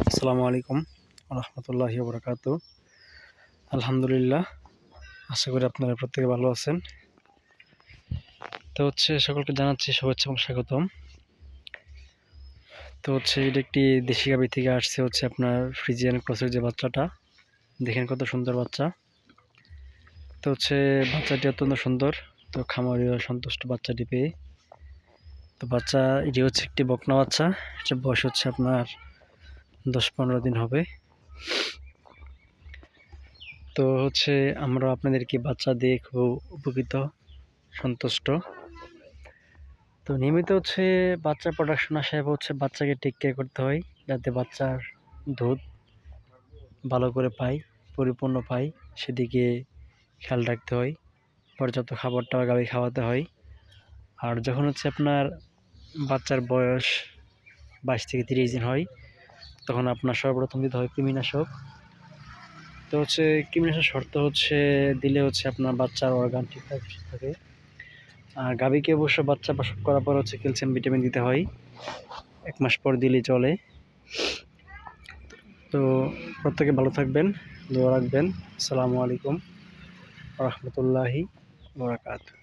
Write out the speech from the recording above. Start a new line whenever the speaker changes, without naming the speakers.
আসসালামু আলাইকুম রহমতুল্লাহি বরকাতু। আলহামদুলিল্লাহ, আশা করি আপনারা প্রত্যেকে ভালো আছেন। তো সকলকে জানাচ্ছি শুভেচ্ছা এবং স্বাগতম। তো এটা একটি দেশি গাভী থেকে আসছে আপনার ফ্রিজিয়ান ক্রসের যে বাচ্চাটা, দেখেন কত সুন্দর বাচ্চা। তো বাচ্চাটি অত্যন্ত সুন্দর। তো খামারিও সন্তুষ্ট বাচ্চাটি পেয়ে। তো বাচ্চা এটি একটি বকনা বাচ্চা। এটা বয়স আপনার 10-15 দিন হবে। তো আমরা আপনাদেরকে বাচ্চা দিয়ে খুব উপকৃত, সন্তুষ্ট। তো নিয়মিত বাচ্চার প্রোডাকশন হিসেবে বাচ্চাকে টেক কেয়ার করতে হয়, যাতে বাচ্চার দুধ ভালো করে পাই, পরিপূর্ণ পাই, সেদিকে খেয়াল রাখতে হয়। পর্যাপ্ত খাবারটা গাভী খাওয়াতে হয়। আর যখন আপনার বাচ্চার বয়স 22 থেকে 30 দিন হয়, তখন আপনার সর্বপ্রথম দিতে হয় কৃমিনাশক। তো কৃমিনাশক শর্ত দিলে আপনার বাচ্চার অর্গান ঠিকঠাক থাকে। আর গাভীকে অবশ্য বাচ্চা প্রসব করার পর ক্যালসিয়াম ভিটামিন দিতে হয়, 1 মাস পর দিলেই চলে। তো প্রত্যেকে ভালো থাকবেন, দোয়া রাখবেন। আসসালামু আলাইকুম রহমতুল্লাহি বরকাতুহু।